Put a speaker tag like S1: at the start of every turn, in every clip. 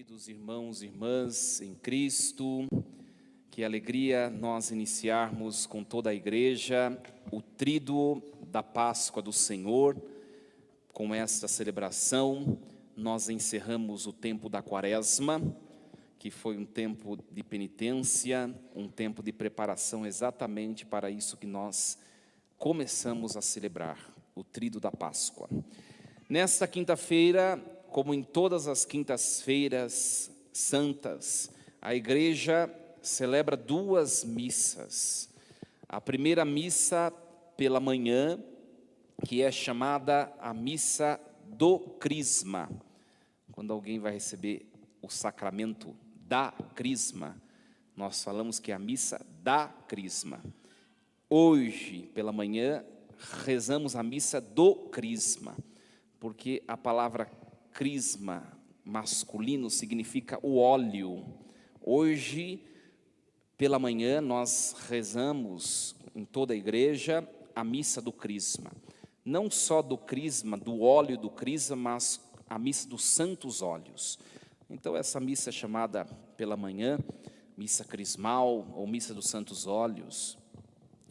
S1: Queridos irmãos e irmãs em Cristo, que alegria nós iniciarmos com toda a igreja o tríduo da Páscoa do Senhor. Com esta celebração, nós encerramos o tempo da Quaresma, que foi um tempo de penitência, um tempo de preparação exatamente para isso que nós começamos a celebrar, o tríduo da Páscoa. Nesta quinta-feira, como em todas as quintas-feiras santas, a igreja celebra duas missas. A primeira missa pela manhã, que é chamada a missa do Crisma. Quando alguém vai receber o sacramento da Crisma, nós falamos que é a missa da Crisma. Hoje, pela manhã, rezamos a missa do Crisma, porque a palavra crisma masculino significa o óleo. Hoje, pela manhã, nós rezamos em toda a igreja a missa do crisma. Não só do crisma, do óleo do crisma, mas a missa dos santos óleos. Então, essa missa é chamada pela manhã, missa crismal ou missa dos santos óleos.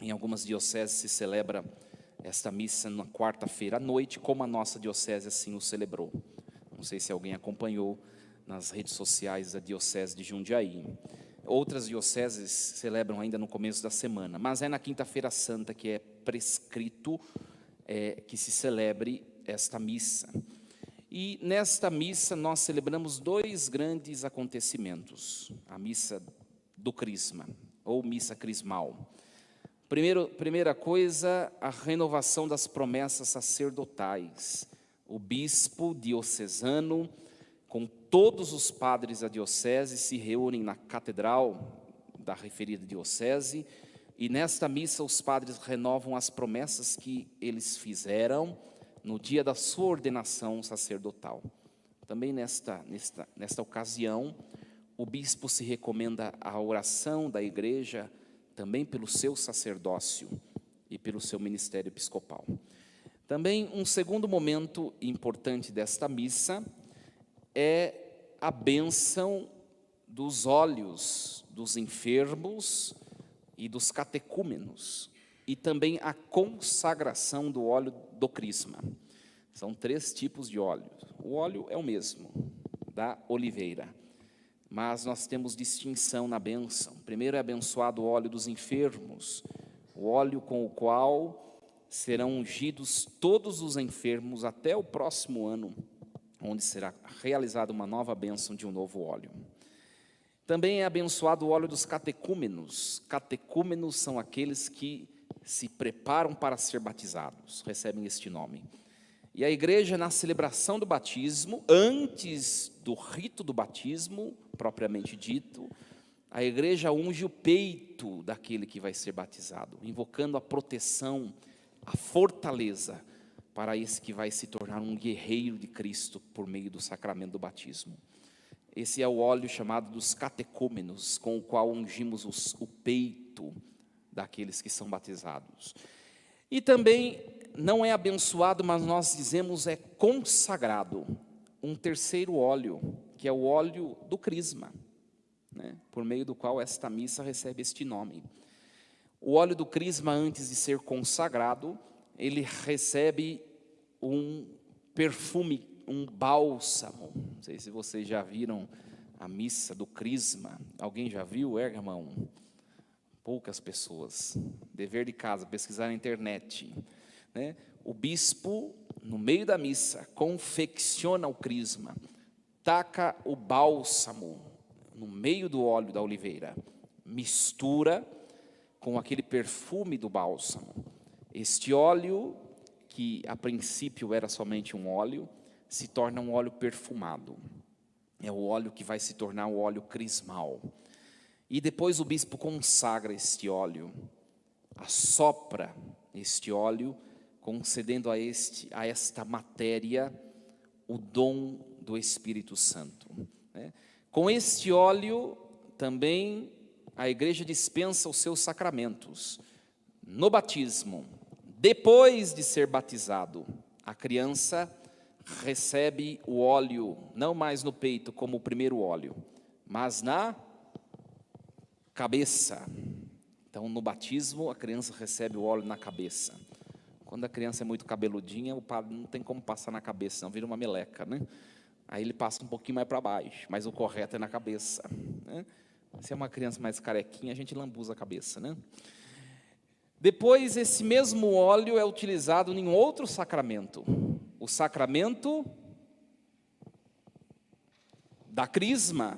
S1: Em algumas dioceses se celebra esta missa na quarta-feira à noite, como a nossa diocese assim o celebrou. Não sei se alguém acompanhou nas redes sociais da diocese de Jundiaí. Outras dioceses celebram ainda no começo da semana, mas é na quinta-feira santa que é prescrito que se celebre esta missa. E nesta missa nós celebramos dois grandes acontecimentos, a missa do Crisma, ou missa crismal. Primeira coisa, a renovação das promessas sacerdotais. O bispo diocesano, com todos os padres da diocese, se reúnem na catedral da referida diocese, e nesta missa os padres renovam as promessas que eles fizeram no dia da sua ordenação sacerdotal. Também nesta ocasião, o bispo se recomenda à oração da igreja, também pelo seu sacerdócio e pelo seu ministério episcopal. Também um segundo momento importante desta missa é a bênção dos óleos dos enfermos e dos catecúmenos, e também a consagração do óleo do crisma. São três tipos de óleo. O óleo é o mesmo, da oliveira, mas nós temos distinção na bênção. Primeiro é abençoado o óleo dos enfermos, o óleo com o qual serão ungidos todos os enfermos até o próximo ano, onde será realizada uma nova bênção de um novo óleo. Também é abençoado o óleo dos catecúmenos. Catecúmenos são aqueles que se preparam para ser batizados, recebem este nome. E a igreja, na celebração do batismo, antes do rito do batismo, propriamente dito, a igreja unge o peito daquele que vai ser batizado, invocando a proteção, a fortaleza para esse que vai se tornar um guerreiro de Cristo por meio do sacramento do batismo. Esse é o óleo chamado dos catecúmenos, com o qual ungimos o peito daqueles que são batizados. E também não é abençoado, mas nós dizemos é consagrado, um terceiro óleo, que é o óleo do crisma, né, por meio do qual esta missa recebe este nome. O óleo do crisma, antes de ser consagrado, ele recebe um perfume, um bálsamo. Não sei se vocês já viram a missa do crisma. Alguém já viu, irmão? Poucas pessoas. Dever de casa, pesquisar na internet, né? O bispo, no meio da missa, confecciona o crisma, taca o bálsamo no meio do óleo da oliveira, mistura com aquele perfume do bálsamo. Este óleo, que a princípio era somente um óleo, se torna um óleo perfumado. É o óleo que vai se tornar o óleo crismal. E depois o bispo consagra este óleo, assopra este óleo, concedendo a esta matéria o dom do Espírito Santo, né? Com este óleo também a igreja dispensa os seus sacramentos. No batismo, depois de ser batizado, a criança recebe o óleo, não mais no peito como o primeiro óleo, mas na cabeça. Então, no batismo, a criança recebe o óleo na cabeça. Quando a criança é muito cabeludinha, o padre não tem como passar na cabeça, senão vira uma meleca, né? Aí ele passa um pouquinho mais para baixo, mas o correto é na cabeça, né? Se é uma criança mais carequinha, a gente lambuza a cabeça, né? Depois, esse mesmo óleo é utilizado em outro sacramento, o sacramento da crisma.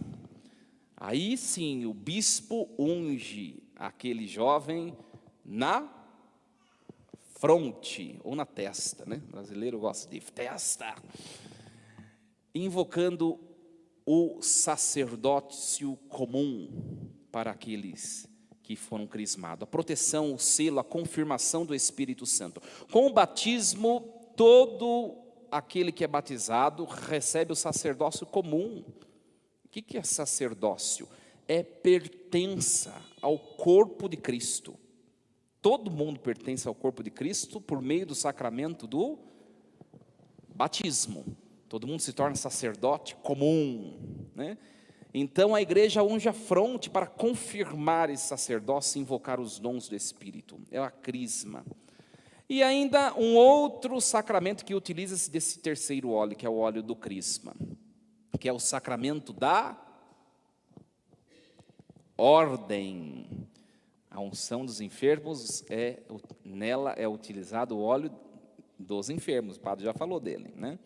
S1: Aí sim, o bispo unge aquele jovem na fronte, ou na testa, né? O brasileiro gosta de testa. Invocando o sacerdócio comum para aqueles que foram crismados. A proteção, o selo, a confirmação do Espírito Santo. Com o batismo, todo aquele que é batizado recebe o sacerdócio comum. O que é sacerdócio? É pertença ao corpo de Cristo. Todo mundo pertence ao corpo de Cristo por meio do sacramento do batismo. Todo mundo se torna sacerdote comum, né? Então a igreja unge a fronte para confirmar esse sacerdócio e invocar os dons do Espírito. É a crisma. E ainda um outro sacramento que utiliza-se desse terceiro óleo, que é o óleo do crisma, que é o sacramento da ordem. A unção dos enfermos, nela é utilizado o óleo dos enfermos, o padre já falou dele, né?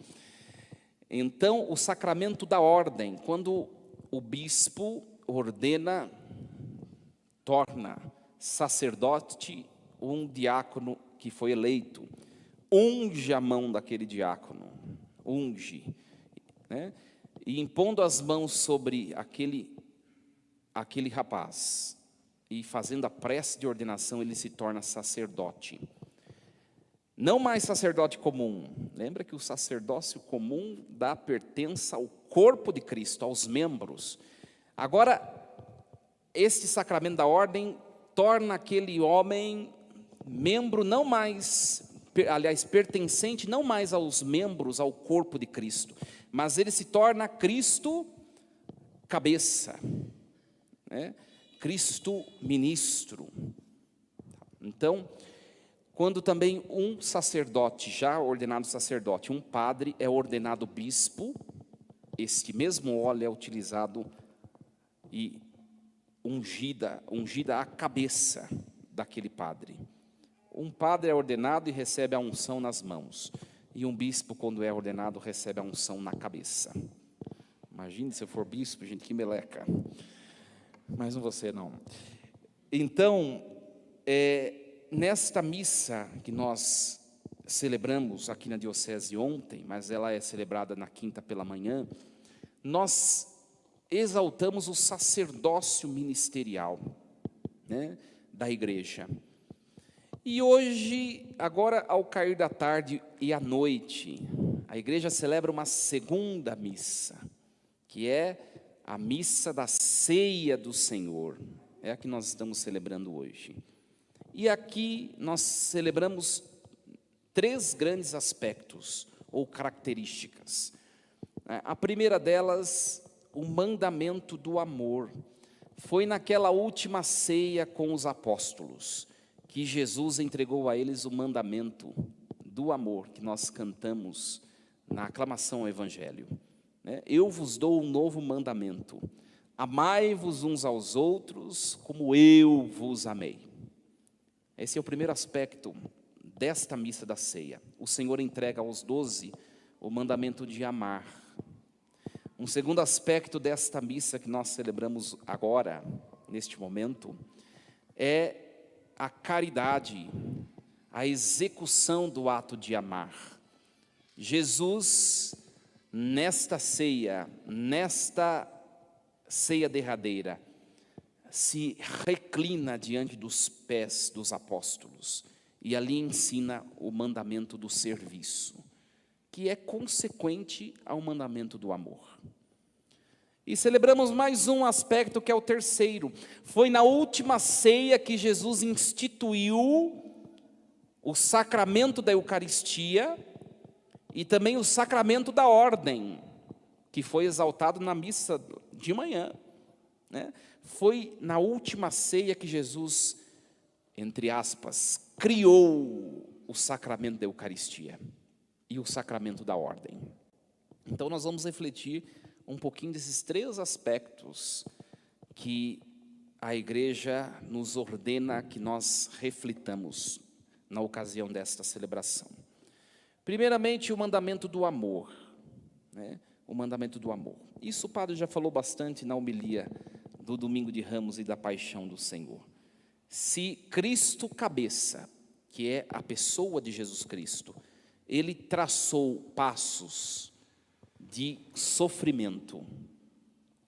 S1: Então, o sacramento da ordem, quando o bispo ordena, torna sacerdote um diácono que foi eleito, unge a mão daquele diácono, unge, né? E impondo as mãos sobre aquele rapaz, e fazendo a prece de ordenação, ele se torna sacerdote. Não mais sacerdote comum. Lembra que o sacerdócio comum dá pertença ao corpo de Cristo, aos membros. Agora, este sacramento da ordem torna aquele homem membro não mais, aliás, pertencente não mais aos membros, ao corpo de Cristo, mas ele se torna Cristo cabeça, né? Cristo ministro. Então, quando também um sacerdote, já ordenado sacerdote, um padre é ordenado bispo, este mesmo óleo é utilizado e ungida a cabeça daquele padre. Um padre é ordenado e recebe a unção nas mãos, e um bispo, quando é ordenado, recebe a unção na cabeça. Imagine se eu for bispo, gente, que meleca. Mas não você não. Então, nesta missa que nós celebramos aqui na diocese ontem, mas ela é celebrada na quinta pela manhã, nós exaltamos o sacerdócio ministerial, né, da igreja. E hoje, agora ao cair da tarde e à noite, a igreja celebra uma segunda missa, que é a missa da ceia do Senhor. É a que nós estamos celebrando hoje. E aqui nós celebramos 3 grandes aspectos ou características. A primeira delas, o mandamento do amor. Foi naquela última ceia com os apóstolos que Jesus entregou a eles o mandamento do amor, que nós cantamos na aclamação ao Evangelho. Eu vos dou um novo mandamento: amai-vos uns aos outros como eu vos amei. Esse é o primeiro aspecto desta missa da ceia. O Senhor entrega aos 12 o mandamento de amar. Um segundo aspecto desta missa que nós celebramos agora, neste momento, é a caridade, a execução do ato de amar. Jesus, nesta ceia derradeira, se reclina diante dos pés dos apóstolos e ali ensina o mandamento do serviço, que é consequente ao mandamento do amor. E celebramos mais um aspecto, que é o terceiro. Foi na última ceia que Jesus instituiu o sacramento da Eucaristia, E também o sacramento da ordem, que foi exaltado na missa de manhã, né? Foi na última ceia que Jesus, entre aspas, criou o sacramento da Eucaristia e o sacramento da ordem. Então nós vamos refletir um pouquinho desses três aspectos que a igreja nos ordena que nós reflitamos na ocasião desta celebração. Primeiramente, o mandamento do amor, né? O mandamento do amor. Isso o padre já falou bastante na homilia do Domingo de Ramos e da Paixão do Senhor. Se Cristo cabeça, que é a pessoa de Jesus Cristo, ele traçou passos de sofrimento,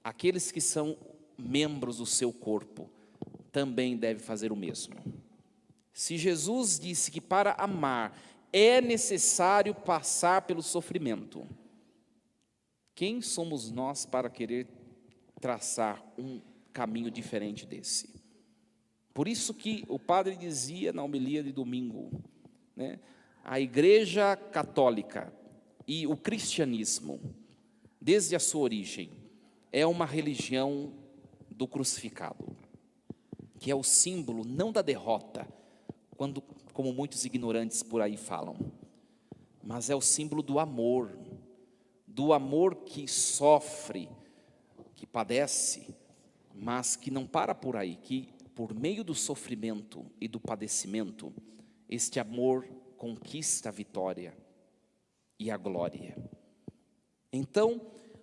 S1: aqueles que são membros do seu corpo também devem fazer o mesmo. Se Jesus disse que para amar é necessário passar pelo sofrimento, quem somos nós para querer traçar um caminho diferente desse? Por isso que o padre dizia na homilia de domingo, né, a Igreja Católica e o cristianismo, desde a sua origem, é uma religião do crucificado, que é o símbolo não da derrota, como muitos ignorantes por aí falam, mas é o símbolo do amor que sofre, que padece, mas que não para por aí, que por meio do sofrimento e do padecimento, este amor conquista a vitória e a glória. Então,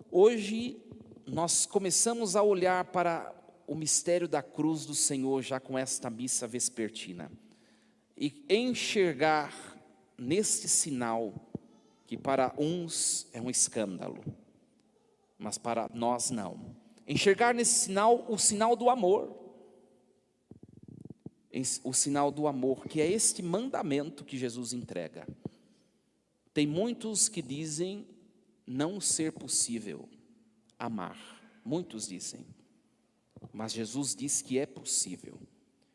S1: hoje nós começamos a olhar para o mistério da cruz do Senhor já com esta missa vespertina e enxergar neste sinal que para uns é um escândalo, mas para nós não. Enxergar nesse sinal o sinal do amor, o sinal do amor, que é este mandamento que Jesus entrega. Tem muitos que dizem não ser possível amar, muitos dizem, mas Jesus diz que é possível.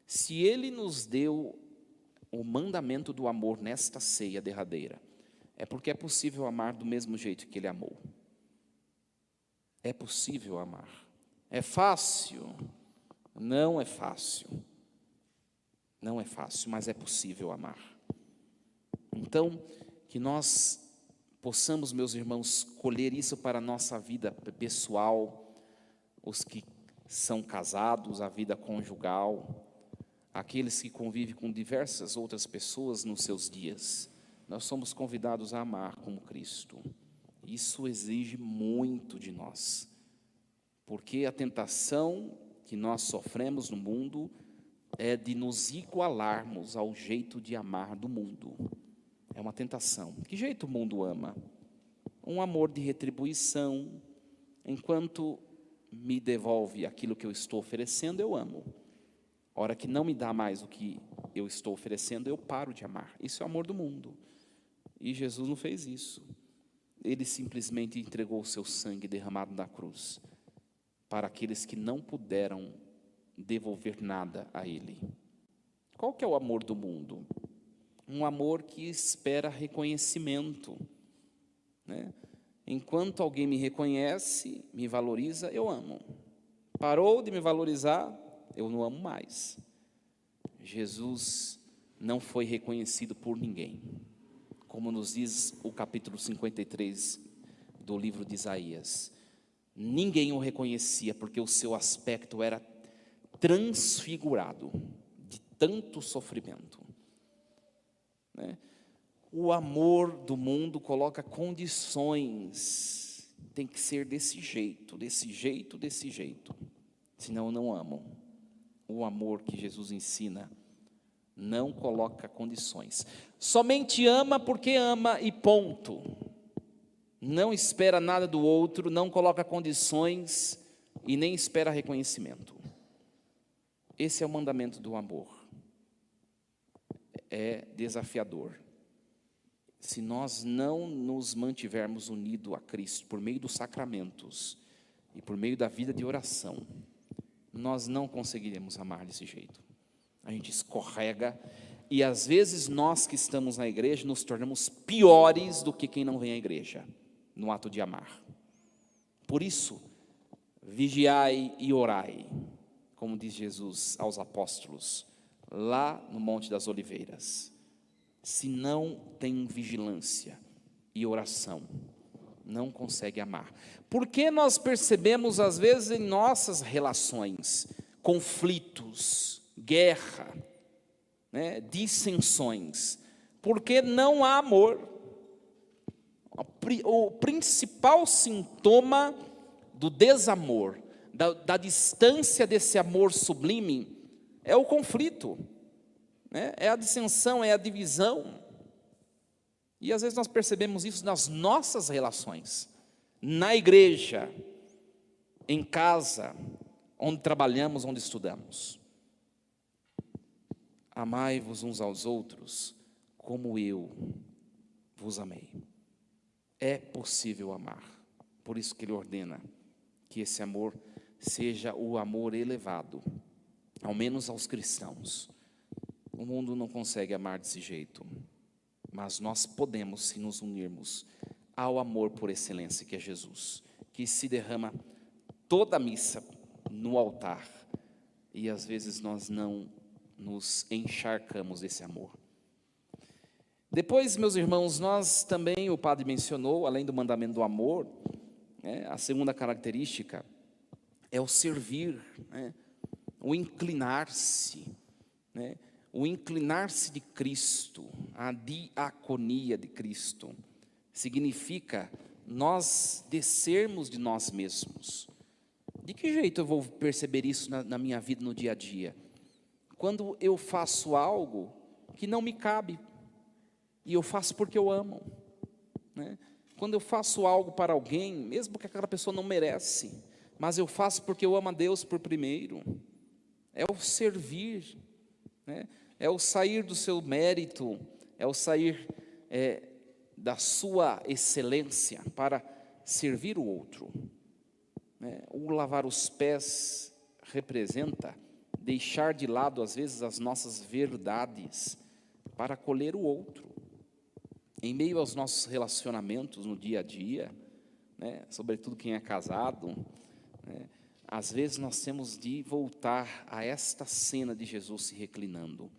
S1: Se Ele nos deu o mandamento do amor nesta ceia derradeira, é porque é possível amar do mesmo jeito que Ele amou. É possível amar. É fácil? Não é fácil. Não é fácil, mas é possível amar. Então, que nós possamos, meus irmãos, colher isso para a nossa vida pessoal, os que são casados, a vida conjugal, aqueles que convivem com diversas outras pessoas nos seus dias. Nós somos convidados a amar como Cristo. Isso exige muito de nós, porque a tentação que nós sofremos no mundo é de nos igualarmos ao jeito de amar do mundo. É uma tentação. Que jeito o mundo ama? Um amor de retribuição. Enquanto me devolve aquilo que eu estou oferecendo, eu amo. A hora que não me dá mais o que eu estou oferecendo, eu paro de amar. Isso é o amor do mundo. E Jesus não fez isso. Ele simplesmente entregou o seu sangue derramado na cruz para aqueles que não puderam devolver nada a Ele. Qual que é o amor do mundo? Um amor que espera reconhecimento, né? Enquanto alguém me reconhece, me valoriza, eu amo. Parou de me valorizar, eu não amo mais. Jesus não foi reconhecido por ninguém, como nos diz o capítulo 53 do livro de Isaías. Ninguém o reconhecia, porque o seu aspecto era transfigurado de tanto sofrimento, né? O amor do mundo coloca condições, tem que ser desse jeito, desse jeito, desse jeito, senão não amam. O amor que Jesus ensina não coloca condições, somente ama porque ama e ponto. Não espera nada do outro, não coloca condições e nem espera reconhecimento. Esse é o mandamento do amor. É desafiador. Se nós não nos mantivermos unidos a Cristo por meio dos sacramentos e por meio da vida de oração, nós não conseguiremos amar desse jeito. A gente escorrega, E às vezes nós que estamos na igreja nos tornamos piores do que quem não vem à igreja, no ato de amar. Por isso, vigiai e orai, como diz Jesus aos apóstolos, lá no Monte das Oliveiras. Se não tem vigilância e oração, não consegue amar. Porque nós percebemos às vezes em nossas relações, conflitos, guerra, dissensões, porque não há amor. O principal sintoma do desamor, da distância desse amor sublime, é o conflito, é a dissensão, é a divisão. E às vezes nós percebemos isso nas nossas relações, na igreja, em casa, onde trabalhamos, onde estudamos. Amai-vos uns aos outros, como eu vos amei. É possível amar, por isso que ele ordena que esse amor seja o amor elevado, ao menos aos cristãos. O mundo não consegue amar desse jeito, mas nós podemos, se nos unirmos ao amor por excelência que é Jesus, que se derrama toda a missa no altar, e às vezes nós não nos encharcamos desse amor. Depois, meus irmãos, nós também, o padre mencionou, além do mandamento do amor, a segunda característica é o servir, o inclinar-se, o inclinar-se de Cristo, a diaconia de Cristo, significa nós descermos de nós mesmos. De que jeito eu vou perceber isso na minha vida, no dia a dia? Quando eu faço algo que não me cabe, e eu faço porque eu amo, Quando eu faço algo para alguém, mesmo que aquela pessoa não merece, mas eu faço porque eu amo a Deus por primeiro, é o servir, é o sair do seu mérito, é o sair da sua excelência para servir o outro. O lavar os pés representa deixar de lado, às vezes, as nossas verdades para acolher o outro. Em meio aos nossos relacionamentos no dia a dia, sobretudo quem é casado, às vezes nós temos de voltar a esta cena de Jesus se reclinando,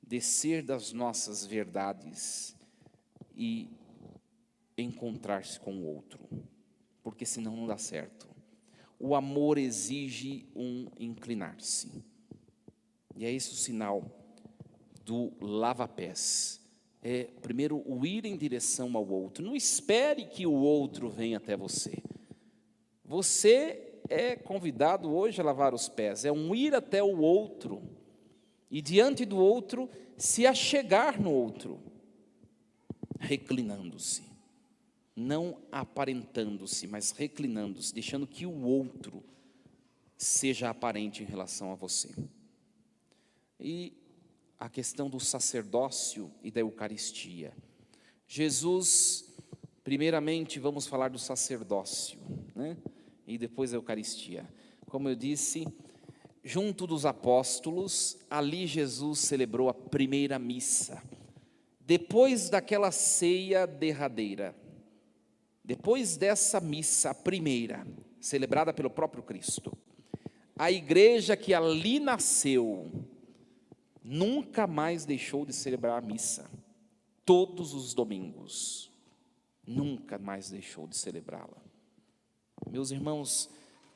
S1: descer das nossas verdades e encontrar-se com o outro, porque senão não dá certo. O amor exige um inclinar-se, e é esse o sinal do lava-pés. Primeiro, o ir em direção ao outro. Não espere que o outro venha até você. Você é convidado hoje a lavar os pés, é um ir até o outro, e diante do outro, se achegar no outro, reclinando-se, não aparentando-se, mas reclinando-se, deixando que o outro seja aparente em relação a você. E a questão do sacerdócio e da Eucaristia. Jesus, primeiramente, vamos falar do sacerdócio, e depois a Eucaristia. Como eu disse, junto dos apóstolos, ali Jesus celebrou a primeira missa. Depois daquela ceia derradeira, depois dessa missa, a primeira, celebrada pelo próprio Cristo, a igreja que ali nasceu, nunca mais deixou de celebrar a missa, todos os domingos, nunca mais deixou de celebrá-la. Meus irmãos,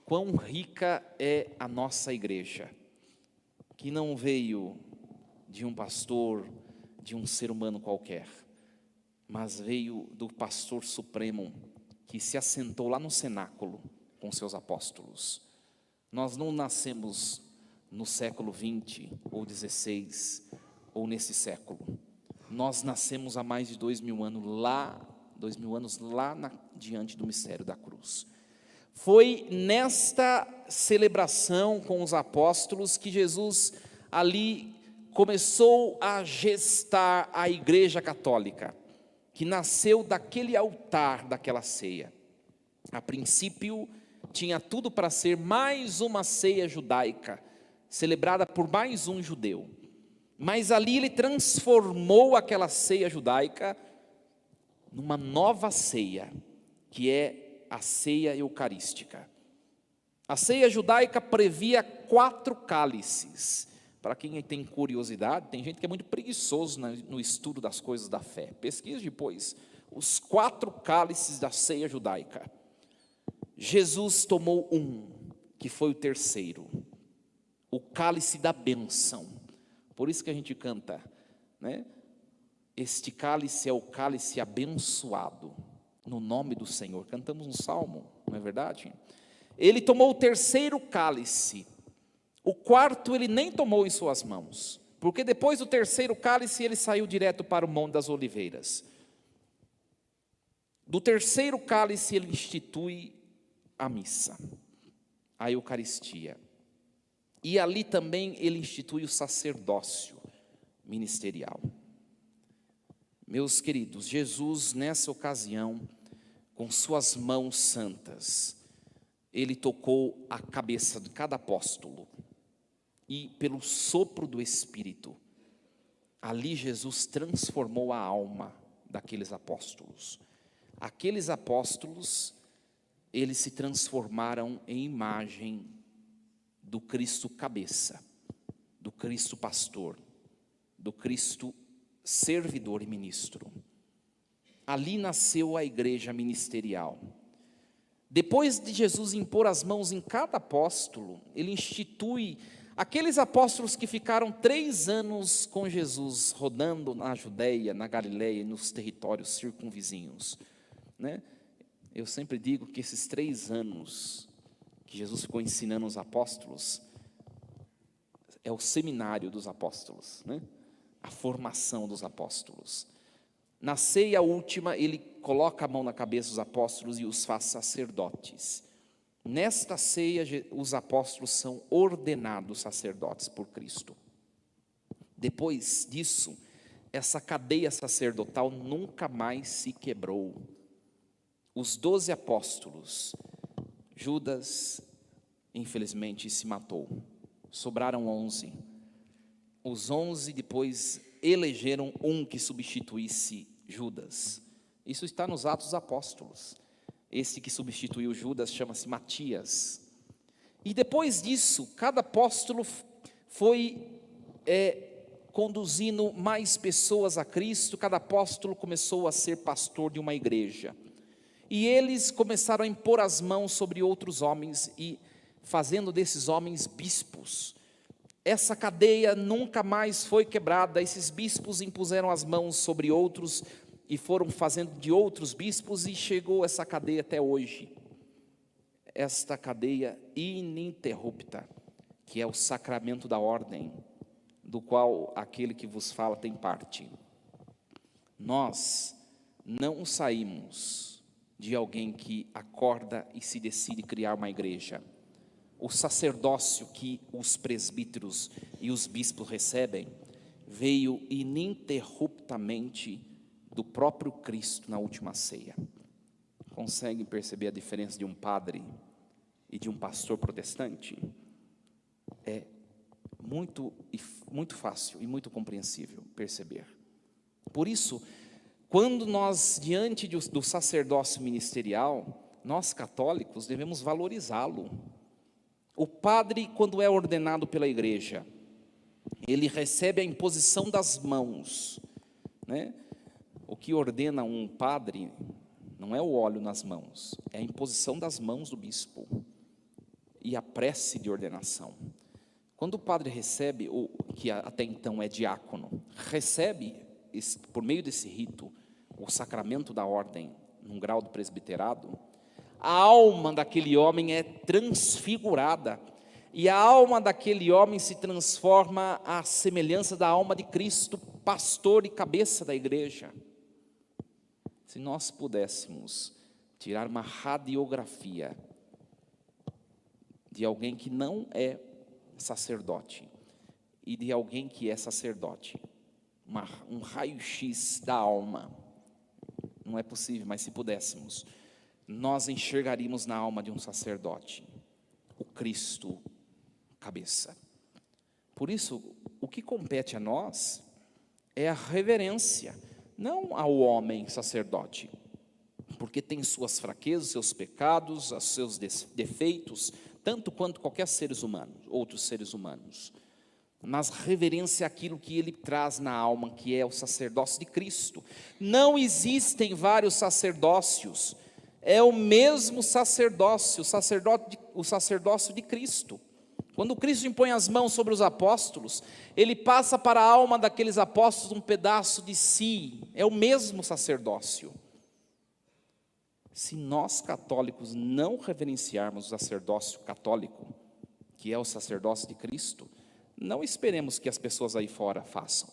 S1: quão rica é a nossa igreja, que não veio de um pastor, de um ser humano qualquer, mas veio do pastor supremo, que se assentou lá no cenáculo com seus apóstolos. Nós não nascemos no século 20 ou 16, ou nesse século. Nós nascemos há mais de 2000 anos lá, diante do mistério da cruz. Foi nesta celebração com os apóstolos que Jesus ali começou a gestar a Igreja Católica, que nasceu daquele altar, daquela ceia. A princípio, tinha tudo para ser mais uma ceia judaica, celebrada por mais um judeu. Mas ali ele transformou aquela ceia judaica numa nova ceia, que é a ceia eucarística. A ceia judaica previa 4 cálices. Para quem tem curiosidade, tem gente que é muito preguiçoso no estudo das coisas da fé. Pesquise depois. Os 4 cálices da ceia judaica. Jesus tomou um, que foi o terceiro. O cálice da bênção. Por isso que a gente canta, né? Este cálice é o cálice abençoado, no nome do Senhor. Cantamos um salmo, não é verdade? Ele tomou o terceiro cálice. O quarto ele nem tomou em suas mãos, porque depois do terceiro cálice ele saiu direto para o Monte das Oliveiras. Do terceiro cálice ele institui a missa, a Eucaristia. E ali também ele institui o sacerdócio ministerial. Meus queridos, Jesus nessa ocasião, com suas mãos santas, ele tocou a cabeça de cada apóstolo. E pelo sopro do Espírito, ali Jesus transformou a alma daqueles apóstolos. Aqueles apóstolos, eles se transformaram em imagem do Cristo cabeça, do Cristo pastor, do Cristo servidor e ministro. Ali nasceu a igreja ministerial. Depois de Jesus impor as mãos em cada apóstolo, ele institui aqueles apóstolos que ficaram 3 anos com Jesus, rodando na Judéia, na Galiléia e nos territórios circunvizinhos, né? Eu sempre digo que esses 3 anos que Jesus ficou ensinando os apóstolos, é o seminário dos apóstolos, né? A formação dos apóstolos. Na ceia última, ele coloca a mão na cabeça dos apóstolos e os faz sacerdotes. Nesta ceia, os apóstolos são ordenados sacerdotes por Cristo. Depois disso, essa cadeia sacerdotal nunca mais se quebrou. Os 12 apóstolos, Judas, infelizmente, se matou. Sobraram 11. Os 11 depois elegeram um que substituísse Judas. Isso está nos Atos dos Apóstolos. Esse que substituiu Judas chama-se Matias. E depois disso, cada apóstolo foi conduzindo mais pessoas a Cristo. Cada apóstolo começou a ser pastor de uma igreja. E eles começaram a impor as mãos sobre outros homens e fazendo desses homens bispos. Essa cadeia nunca mais foi quebrada. Esses bispos impuseram as mãos sobre outros e foram fazendo de outros bispos, e chegou essa cadeia até hoje. Esta cadeia ininterrupta, que é o sacramento da ordem, do qual aquele que vos fala tem parte. Nós não saímos de alguém que acorda e se decide criar uma igreja. O sacerdócio que os presbíteros e os bispos recebem veio ininterruptamente do próprio Cristo na última ceia. Conseguem perceber a diferença de um padre e de um pastor protestante? É muito fácil e muito compreensível perceber. Por isso, quando nós, diante do sacerdócio ministerial, nós católicos devemos valorizá-lo. O padre, quando é ordenado pela igreja, ele recebe a imposição das mãos, né? O que ordena um padre não é o óleo nas mãos, é a imposição das mãos do bispo e a prece de ordenação. Quando o padre recebe, o que até então é diácono, recebe por meio desse rito o sacramento da ordem num grau do presbiterado, a alma daquele homem é transfigurada, e a alma daquele homem se transforma à semelhança da alma de Cristo, pastor e cabeça da igreja. Se nós pudéssemos tirar uma radiografia de alguém que não é sacerdote e de alguém que é sacerdote, um raio-x da alma, não é possível, mas se pudéssemos, nós enxergaríamos na alma de um sacerdote o Cristo cabeça. Por isso, o que compete a nós é a reverência, não ao homem sacerdote, porque tem suas fraquezas, seus pecados, os seus defeitos, tanto quanto qualquer outros seres humanos. Mas reverência àquilo que ele traz na alma, que é o sacerdócio de Cristo. Não existem vários sacerdócios, é o mesmo sacerdócio, o sacerdócio de Cristo. Quando Cristo impõe as mãos sobre os apóstolos, ele passa para a alma daqueles apóstolos um pedaço de si, é o mesmo sacerdócio. Se nós católicos não reverenciarmos o sacerdócio católico, que é o sacerdócio de Cristo, não esperemos que as pessoas aí fora façam.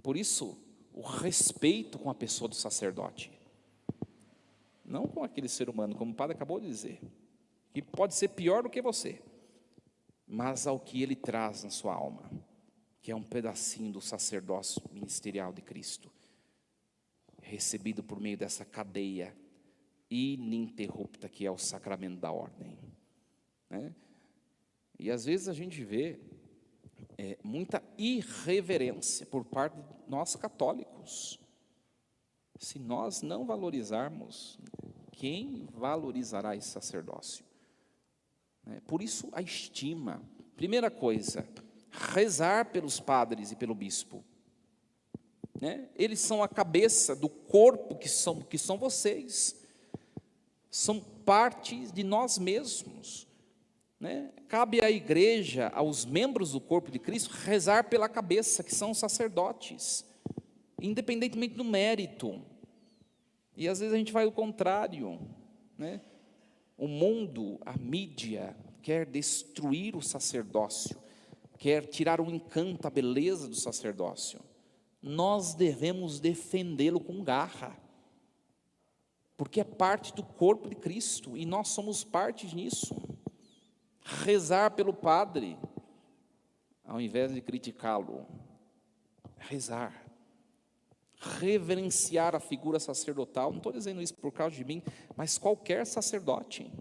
S1: Por isso, o respeito com a pessoa do sacerdote, não com aquele ser humano, como o padre acabou de dizer, que pode ser pior do que você, mas ao que ele traz na sua alma, que é um pedacinho do sacerdócio ministerial de Cristo, recebido por meio dessa cadeia ininterrupta que é o sacramento da ordem, né? E às vezes a gente vê muita irreverência por parte de nós católicos. Se nós não valorizarmos, quem valorizará esse sacerdócio? Por isso a estima. Primeira coisa, rezar pelos padres e pelo bispo. Eles são a cabeça do corpo que são vocês. São parte de nós mesmos. Cabe à igreja, aos membros do corpo de Cristo, rezar pela cabeça, que são os sacerdotes, independentemente do mérito. E às vezes a gente faz o contrário, O mundo, a mídia, quer destruir o sacerdócio, quer tirar o encanto, a beleza do sacerdócio. Nós devemos defendê-lo com garra, porque é parte do corpo de Cristo, e nós somos parte nisso. Rezar pelo padre, ao invés de criticá-lo, rezar, reverenciar a figura sacerdotal. Não estou dizendo isso por causa de mim, mas qualquer sacerdote,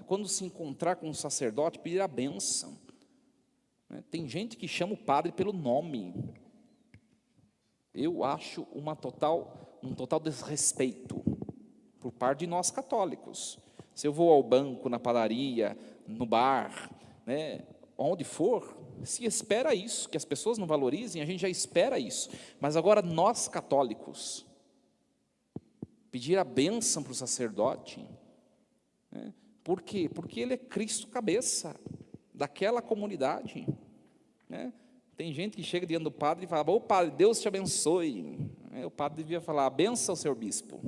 S1: quando se encontrar com um sacerdote, pedir a bênção. Tem gente que chama o padre pelo nome. Eu acho um total desrespeito por parte de nós católicos. Se eu vou ao banco, na padaria, no bar, onde for, se espera isso, que as pessoas não valorizem, a gente já espera isso. Mas agora nós católicos, pedir a bênção para o sacerdote, por quê? Porque ele é Cristo cabeça daquela comunidade. Tem gente que chega diante do padre e fala: ô padre, Deus te abençoe. O padre devia falar: benção, senhor bispo.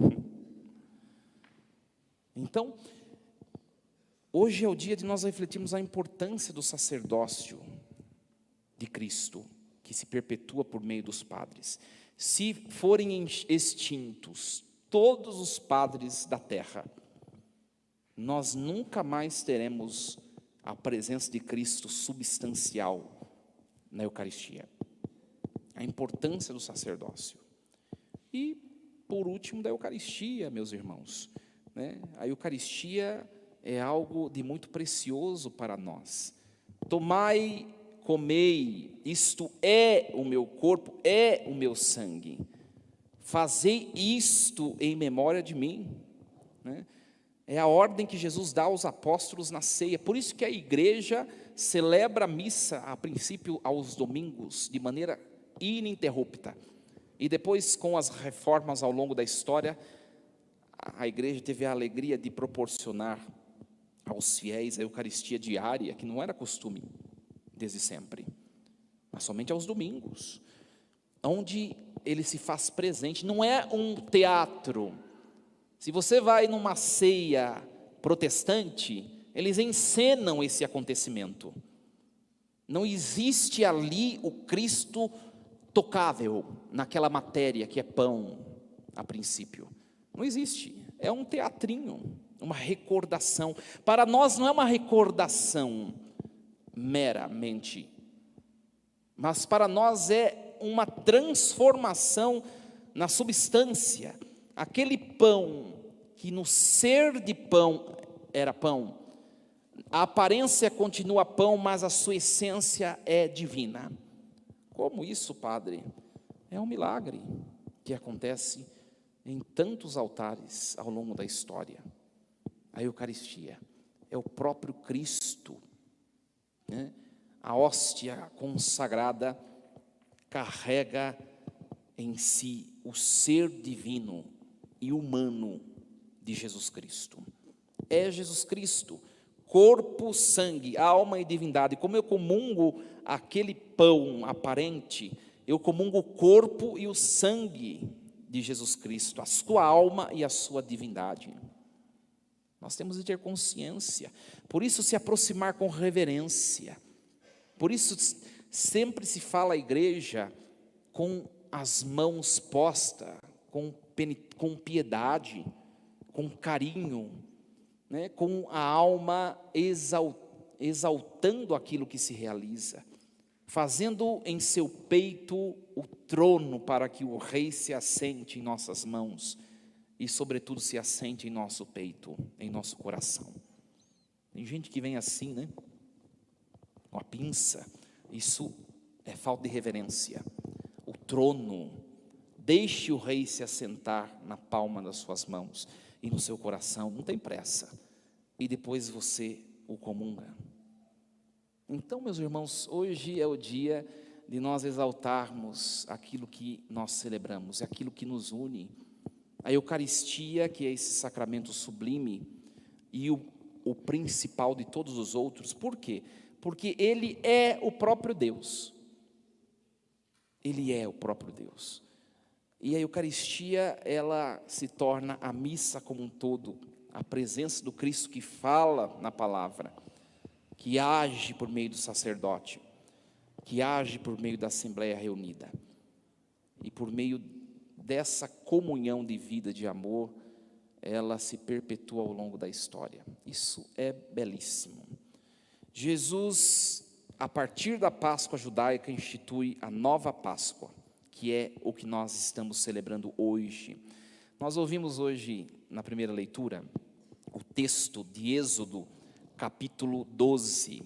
S1: Então, hoje é o dia de nós refletirmos a importância do sacerdócio de Cristo, que se perpetua por meio dos padres. Se forem extintos todos os padres da terra, nós nunca mais teremos a presença de Cristo substancial na Eucaristia. A importância do sacerdócio. E, por último, da Eucaristia, meus irmãos. A Eucaristia é algo de muito precioso para nós. Tomai, comei, isto é o meu corpo, é o meu sangue. Fazei isto em memória de mim. É a ordem que Jesus dá aos apóstolos na ceia. Por isso que a igreja celebra a missa, a princípio, aos domingos, de maneira ininterrupta. E depois, com as reformas ao longo da história, a igreja teve a alegria de proporcionar aos fiéis a Eucaristia diária, que não era costume desde sempre, mas somente aos domingos, onde ele se faz presente. Não é um teatro. Se você vai numa ceia protestante, eles encenam esse acontecimento. Não existe ali o Cristo tocável, naquela matéria que é pão, a princípio. Não existe, é um teatrinho, uma recordação. Para nós não é uma recordação meramente, mas para nós é uma transformação na substância. Aquele pão, que no ser de pão era pão, A aparência continua pão, mas a sua essência é divina. Como isso, padre? É um milagre que acontece em tantos altares ao longo da história. A Eucaristia é o próprio Cristo, né? A hóstia consagrada carrega em si o ser divino e humano de Jesus Cristo. É Jesus Cristo, corpo, sangue, alma e divindade. Como eu comungo aquele pão aparente, eu comungo o corpo e o sangue de Jesus Cristo, a sua alma e a sua divindade. Nós temos de ter consciência, por isso se aproximar com reverência, por isso sempre se fala à igreja com as mãos postas, com piedade, com carinho, né, com a alma exaltando aquilo que se realiza, fazendo em seu peito o trono para que o Rei se assente em nossas mãos e, sobretudo, se assente em nosso peito, em nosso coração. Tem gente que vem assim, né, com a pinça. Isso é falta de reverência. O trono, deixe o Rei se assentar na palma das suas mãos e no seu coração, não tem pressa, e depois você o comunga. Então, meus irmãos, hoje é o dia de nós exaltarmos aquilo que nós celebramos, aquilo que nos une, a Eucaristia, que é esse sacramento sublime e o principal de todos os outros. Por quê? Porque ele é o próprio Deus. Ele é o próprio Deus. E a Eucaristia, ela se torna a missa como um todo, a presença do Cristo que fala na palavra, que age por meio do sacerdote, que age por meio da Assembleia reunida. E por meio dessa comunhão de vida, de amor, ela se perpetua ao longo da história. Isso é belíssimo. Jesus, a partir da Páscoa judaica, institui a nova Páscoa, que é o que nós estamos celebrando hoje. Nós ouvimos hoje, na primeira leitura, o texto de Êxodo, capítulo 12,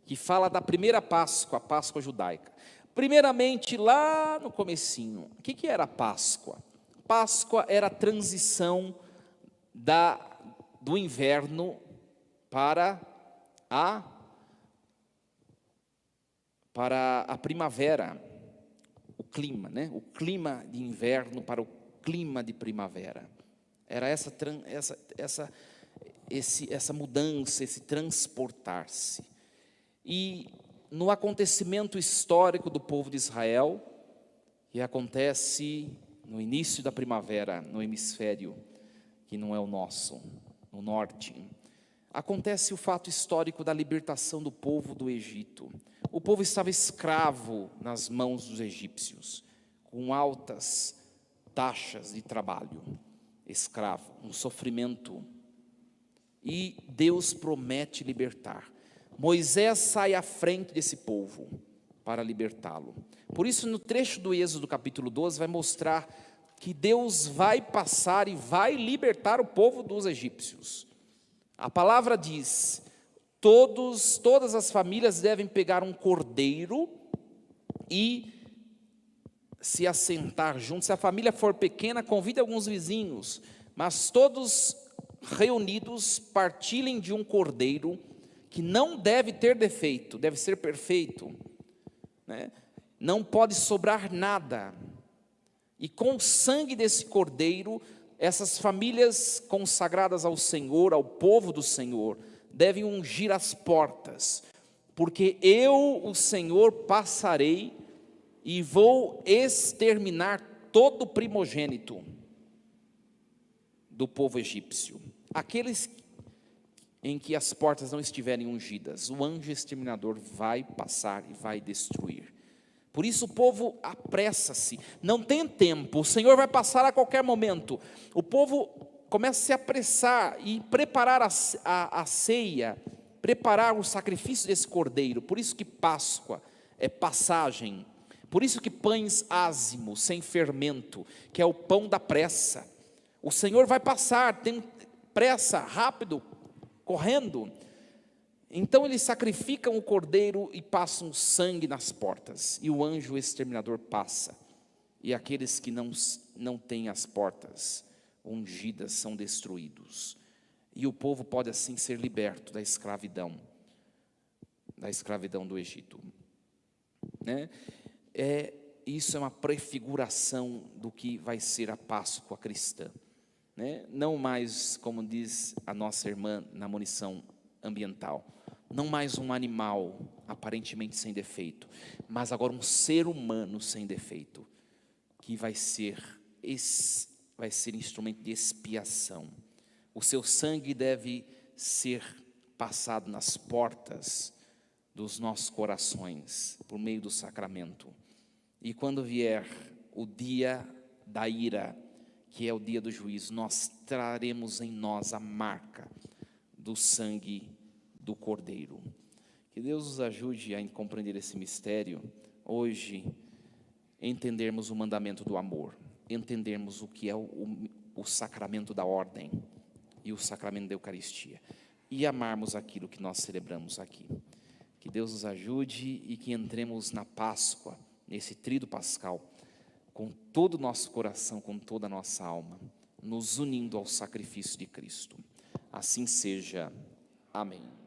S1: que fala da primeira Páscoa, a Páscoa judaica. Primeiramente, lá no comecinho, o que era a Páscoa? Páscoa era a transição do inverno para a primavera, o clima, né? O clima de inverno para o clima de primavera. Era essa mudança, esse transportar-se. E no acontecimento histórico do povo de Israel, que acontece no início da primavera, no hemisfério que não é o nosso, no norte, acontece o fato histórico da libertação do povo do Egito. O povo estava escravo nas mãos dos egípcios, com altas taxas de trabalho, escravo, um sofrimento. E Deus promete libertar. Moisés sai à frente desse povo para libertá-lo. Por isso, no trecho do Êxodo, capítulo 12, vai mostrar que Deus vai passar e vai libertar o povo dos egípcios. A palavra diz: todas as famílias devem pegar um cordeiro e se assentar juntos. Se a família for pequena, convide alguns vizinhos, mas todos reunidos partilhem de um cordeiro que não deve ter defeito, deve ser perfeito, né? Não pode sobrar nada. E com o sangue desse cordeiro, essas famílias consagradas ao Senhor, ao povo do Senhor, devem ungir as portas, porque eu, o Senhor, passarei e vou exterminar todo primogênito do povo egípcio. Aqueles em que as portas não estiverem ungidas, o anjo exterminador vai passar e vai destruir. Por isso o povo apressa-se, não tem tempo, o Senhor vai passar a qualquer momento. O povo começa a se apressar e preparar a ceia, preparar o sacrifício desse cordeiro. Por isso que Páscoa é passagem, por isso que pães ázimos, sem fermento, que é o pão da pressa. O Senhor vai passar, tem pressa, rápido, correndo. Então eles sacrificam o cordeiro e passam sangue nas portas, e o anjo exterminador passa, e aqueles que não têm as portas ungidas são destruídos, e o povo pode assim ser liberto da escravidão do Egito, né? Isso é uma prefiguração do que vai ser a Páscoa cristã, né? Não mais, como diz a nossa irmã na munição ambiental, não mais um animal aparentemente sem defeito, mas agora um ser humano sem defeito, que vai ser instrumento de expiação. O seu sangue deve ser passado nas portas dos nossos corações, por meio do sacramento. E quando vier o dia da ira, que é o dia do juízo, nós traremos em nós a marca do sangue do Cordeiro. Que Deus nos ajude a compreender esse mistério. Hoje, entendermos o mandamento do amor, entendermos o que é o sacramento da ordem e o sacramento da Eucaristia, e amarmos aquilo que nós celebramos aqui. Que Deus nos ajude e que entremos na Páscoa, nesse tríduo pascal, com todo o nosso coração, com toda a nossa alma, nos unindo ao sacrifício de Cristo. Assim seja. Amém.